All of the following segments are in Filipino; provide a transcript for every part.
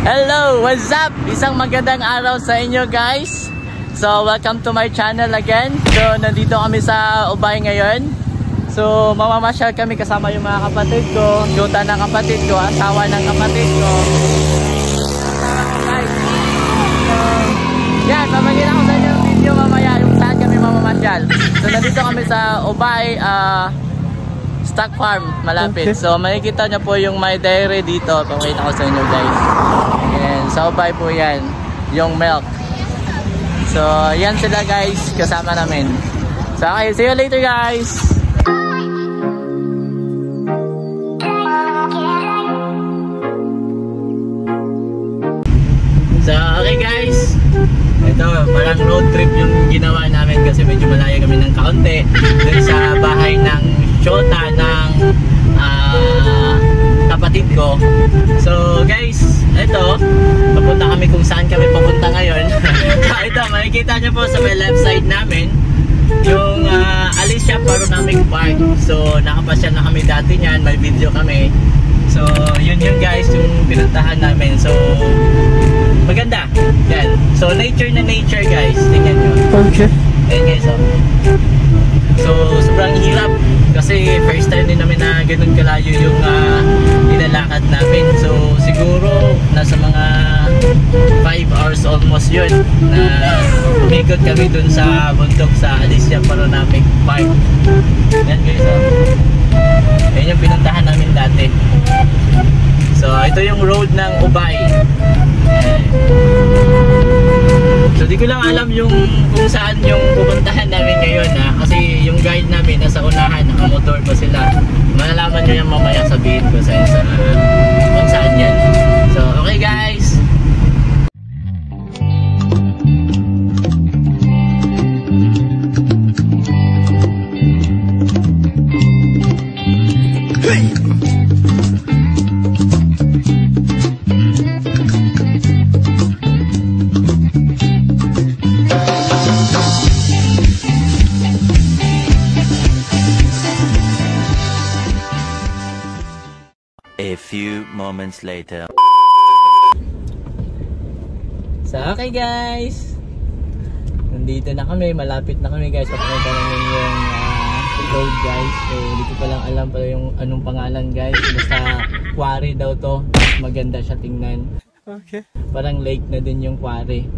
Hello, what's up? Isang magandang araw sa inyo guys. So, welcome to my channel again. So, nandito kami sa Ubay ngayon. So, mamamasyal kami kasama yung mga kapatid ko, yuta ng kapatid ko, asawa ng kapatid ko. Yan, mamagin ako sa inyo yung video mamaya yung saan kami mamamasyal. So, nandito kami sa Ubay, stock farm, malapit. So, makikita nyo po yung my dairy dito. Pakita ko sa inyo guys. Yan, sa Ubay po yan, yung milk. So, yan sila guys, kasama namin. So, okay, see you later guys! So, okay guys, ito parang road trip yung ginawa namin kasi medyo malayo kami ng kaunti dun sa bahay ng shota ng kapatid ko. So guys, ito papunta kami kung saan kami papunta ngayon. Ito, makikita nyo po sa may left side namin yung Alicia Paronamic Park. So nakapasyal na kami dati niyan, may video kami. So yun guys yung pinuntahan namin. So maganda. Yan. So nature na nature guys. Tingnan nyo. Okay. Ayan guys. So sobrang hirap kasi first time din namin na ganun kalayo yung nilalakad namin. So siguro nasa mga 5 hours almost yun na umikot kami dun sa bundok sa Alicia Paronamic Park. Yan guys. Ayan yung pinuntahan namin dati. So ito yung road ng Ubay. So di ko lang alam yung kung saan yung pupuntahan namin ngayon kasi yung guide namin nasa unahan, nakamotor pa sila. Malalaman nyo yung mamaya, sabihin ko sa kung saan yan. So okay guys. A few moments later. So okay guys, nandito na kami, malapit na kami guys. Papunta namin yung road guys. So hindi ko pa lang alam pala yung anong pangalan guys. Basta quarry daw to. Maganda siya tingnan. Okay. Parang lake na din yung quarry.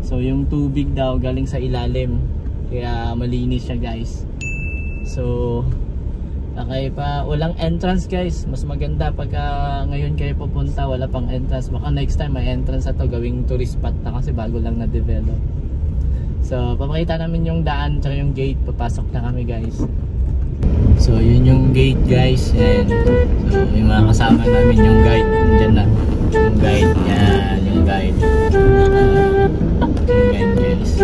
So yung tubig daw galing sa ilalim, kaya malinis siya guys. So okay pa, walang entrance guys. Mas maganda pagka ngayon kayo pupunta, wala pang entrance. Baka next time may entrance na to, gawing tourist spot na kasi bago lang na-develop. So papakita namin yung daan tsaka yung gate, papasok na kami guys. So yun yung gate guys. And so yung mga kasama namin yung guide, dyan na yung guide, yan yung guide. Yung guide guys.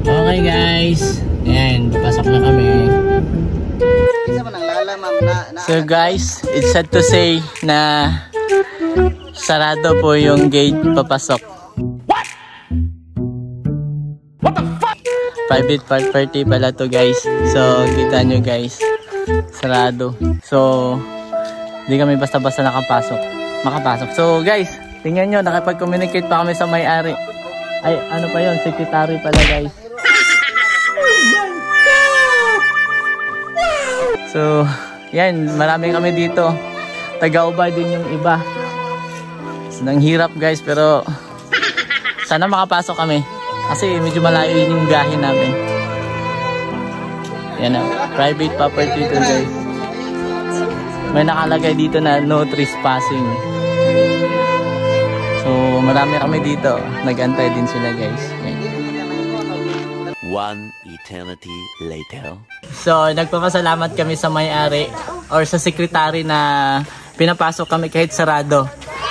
So okay guys, ayan, papasok na kami. So guys, it's sad to say na sarado po yung gate papasok. What the fuck? Private property pala to guys. So kita nyo guys, sarado. So hindi kami basta-basta makapasok. So guys, tingnan nyo, nakipag-communicate pa kami sa may-ari. Ay, ano pa yun, secretary pala guys. So, yan, marami kami dito. Taga-Ubay din yung iba. So, nang hirap guys, pero sana makapasok kami. Kasi medyo malayo yung gahe namin. Yan na, private property to guys. May nakalagay dito na no trespassing. So, marami kami dito. Nag-antay din sila guys. Yan. One eternity later. So, nagpapasalamat kami sa may-ari or sa sekretary na pinapasok kami kahit sarado.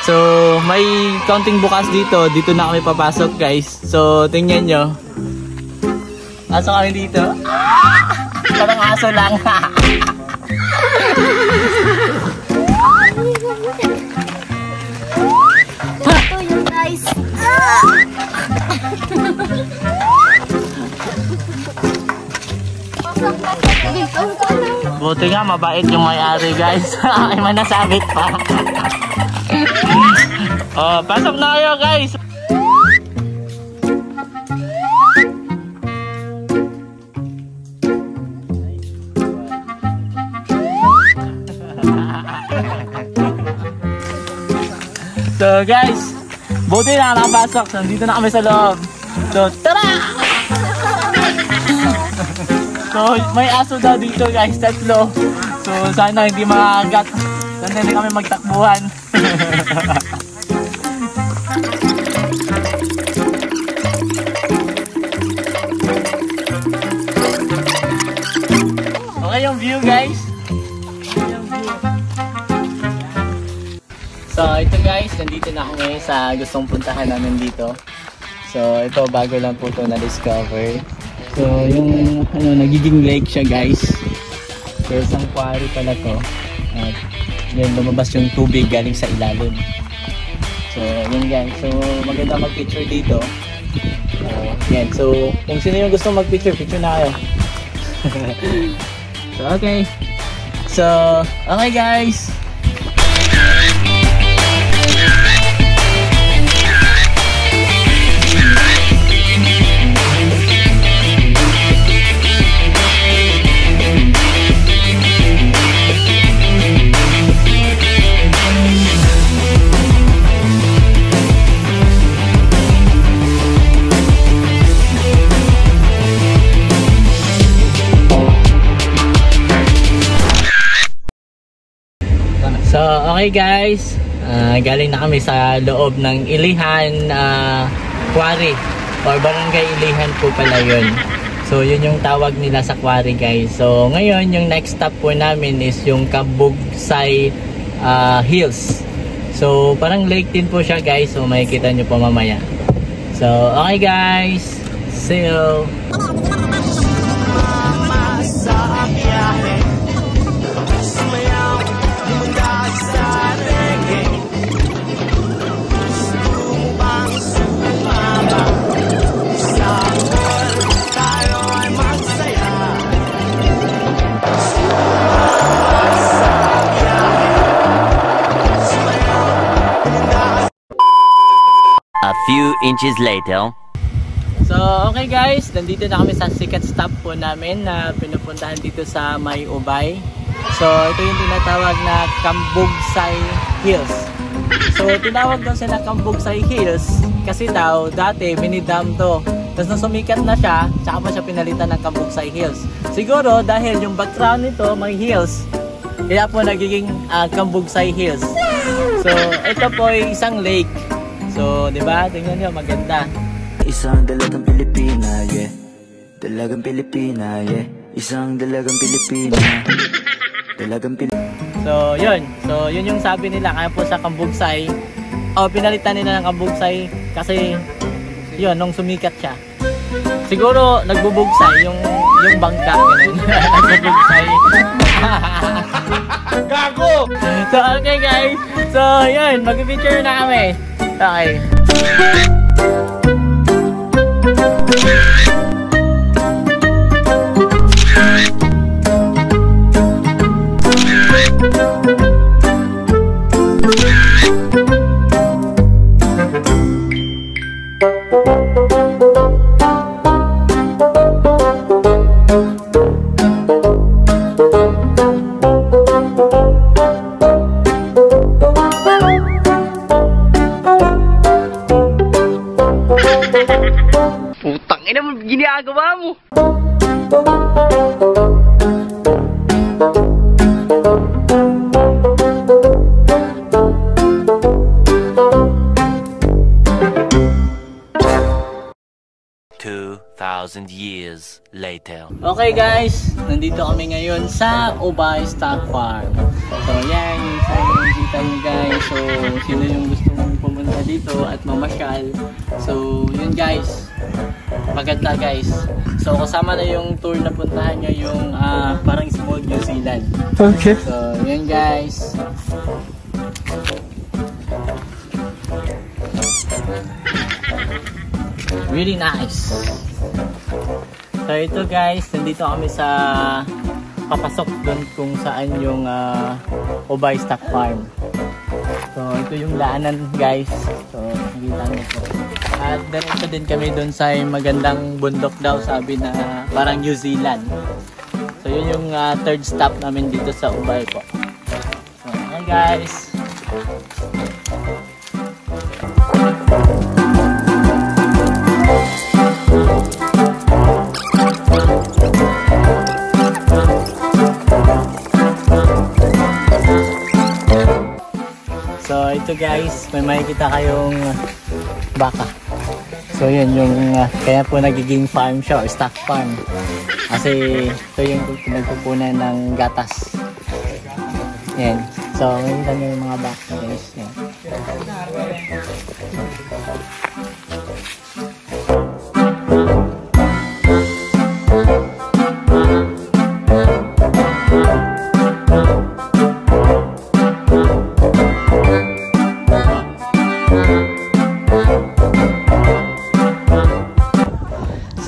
So, may counting bukas dito. Dito na kami papasok guys. So, tingnan nyo. Pasok kami dito. Parang aso lang. Ito yung guys. Pasok. Buti nga, mabait yung may-ari guys. Ay, manasabit pa. Oh, pasok na kayo guys. So guys, buti na nakapasok. Nandito na kami sa loob. So, tara! So, may aso daw dito guys, tatlo. So, sana hindi makagat. Sana hindi kami magtakbuhan. Okay yung view guys. So ito guys, nandito na ako ngayon sa gustong puntahan namin dito. So ito, bago lang po ito na-discover. So yung nagiging lake siya guys. So isang quarry pala to. At yun, lumabas yung tubig galing sa ilalim. So yun guys, so maganda mag-picture dito. Yan, so kung sino yung gusto mag-picture, picture na kayo. So okay. So okay guys. So okay guys, galing na kami sa loob ng Ilihan Quarry or Barangay Ilihan po pala yun. So yun yung tawag nila sa quarry guys. So ngayon yung next stop po namin is yung Kabugsay Hills. So parang lake din po siya guys, so makikita nyo po mamaya. So okay guys, see you! A few inches later. So okay guys, nandito na kami sa sikat stop po namin na pinupuntahan dito sa May Ubay. So ito yung tinatawag na Kabugsay Hills. So tinawag daw sila Kabugsay Hills kasi daw dati minidam to. Tapos nung sumikat na siya, tsaka pa siya pinalitan ng Kabugsay Hills. Siguro dahil yung background nito may hills, kaya po nagiging Kabugsay Hills. So ito po ay isang lake. So, di ba? Tingnan nyo, maganda. Isang dalagang Pilipina, yeah. Dalagang Pilipina, yeah. Isang dalagang Pilipina. Dalagang Pilipina. So, yun. So, yun yung sabi nila. Kaya po sa Kabugsay, pinalitan nila ng Kabugsay kasi, yun, nung sumikat siya. Siguro, nagbubugsay yung bangka, ganun. Nagbubugsay. Gago! So, okay guys. So, yun, mag-picture na kami. Okay. Putang ina mo, ginagawa mo. Years later. Okay guys, nandito kami ngayon sa Ubay Stock Farm. So yan, so nakikita nyo guys. So sino yung gusto mong pumunta dito at mamasyal. So yun guys, maganda guys. So kasama na yung tour na puntahan nyo yung parang small New Zealand. Okay. So yun guys. Really nice. So ito guys, nandito kami sa papasok doon kung saan yung Ubay Stock Farm. So ito yung daanan guys. So nakita niyo po. At diretso din kami doon sa magandang bundok daw, sabi na parang New Zealand. So yun yung third stop namin dito sa Ubay po. So hi guys. So ito guys, may makikita kayong baka. So yun yung kaya po nagiging farm siya or stock farm. Kasi ito yung pinagpupunan ng gatas. Yan. So makikita nyo yung mga baka guys. Yan.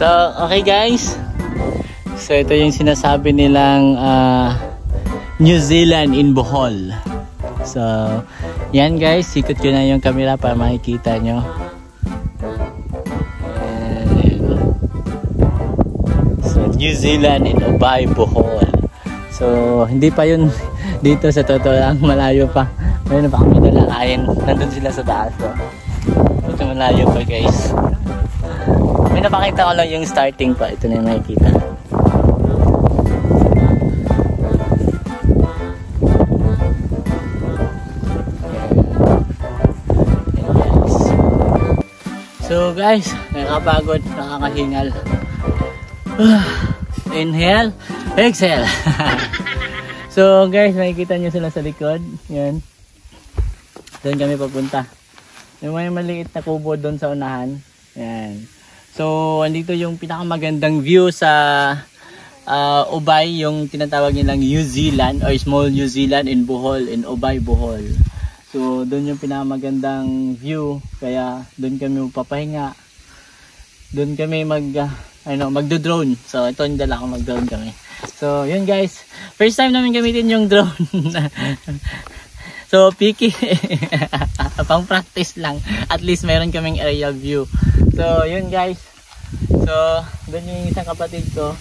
So, okay guys. So, ito yung sinasabi nilang New Zealand in Bohol. So, yan guys. Sikot ko na yung camera para makikita nyo. So, New Zealand in Ubay, Bohol. So, hindi pa yun dito sa totoo lang. Malayo pa. Mayroon pa kami nalakayin. Nandun sila sa taas. So, ito malayo pa guys. May napakita ko lang yung starting pa. Ito na yung makikita. So guys, nakakapagod, nakakahingal. Inhale, exhale. So guys, makikita nyo sila sa likod. Yan. Doon kami papunta. Yung may maliit na kubo doon sa unahan. Yan. So, andito yung pinakamagandang view sa Ubay, yung tinatawag nilang New Zealand or Small New Zealand in Bohol, in Ubay, Bohol. So, doon yung pinakamagandang view, kaya doon kami papahinga. Doon kami magdo-drone. So, ito yung dala ko, mag-drone kami. So, yun guys. First time namin gamitin yung drone. So, picky. Pang practice lang. At least meron kaming aerial view. So, yun guys. So, doon yung isang kapatid ko.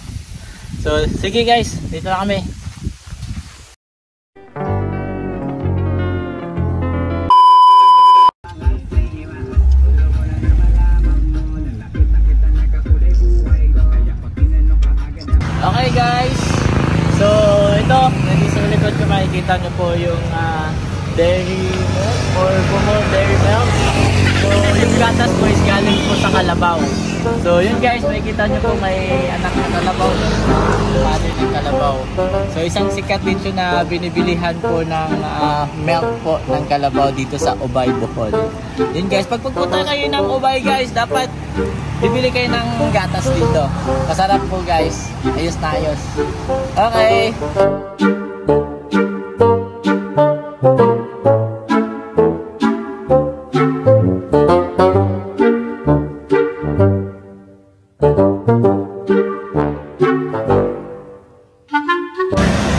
So, sige guys. Dito na kami. Okay guys. So, ito. Nandito sa likod ko makikita nyo po yung dairy milk or Bohol dairy milk. So yung gatas po is galing po sa kalabaw. So yun guys, makikita nyo po may anak na kalabaw, mother ng kalabaw. So isang sikat dito na binibilihan po ng milk po ng kalabaw dito sa Ubay, Bohol. Yun guys, pag pupunta kayo ng Ubay guys, dapat bibili kayo ng gatas dito. Masarap po guys, ayos na ayos. Okay.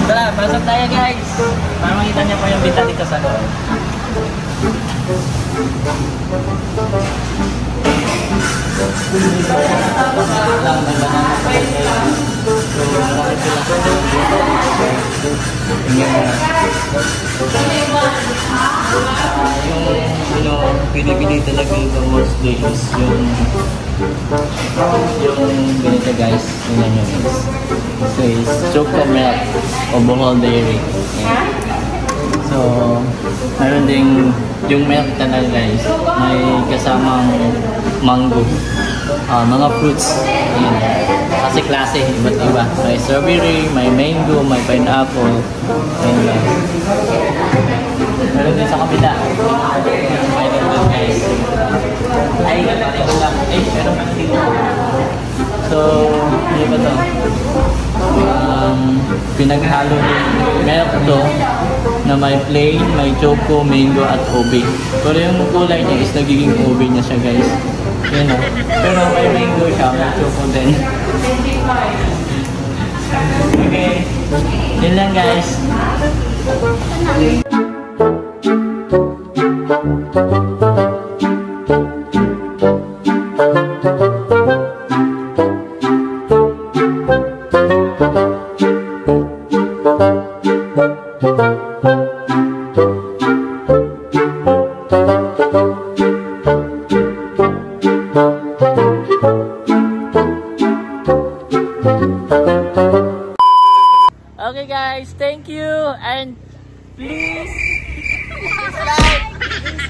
Tara, pasok tayo guys. Para makita niyo po yung bita dito sa loob. Yung pinipili talaga yung mostly is yung ganito guys. Tingnan nyo guys. So is chocolate milk o Bohol dairy. Yeah. So mayroon ding yung milk talaga guys, may kasamang mango, mga fruits. Ayan. Kasi klase iba't iba, may strawberry, may mango, may pineapple. Ayan. Meron din sa kabila. Meron din guys. Ay, ito lang. Meron pa dito. So, ano ba ito? Pinaghalo yung milk to na may plain, may choco, mango at ube. Pero yung kulay niya is nagiging ube niya siya guys. Yan o. Pero may mango siya, may choco din. Okay. Yun lang guys. Okay guys, thank you and please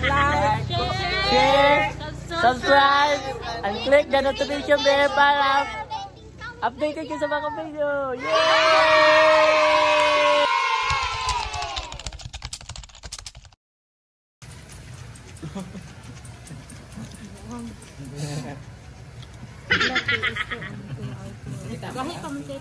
like, share, subscribe, and click the notification bell para updated kayo sa mga video. Yay! Kahit kamu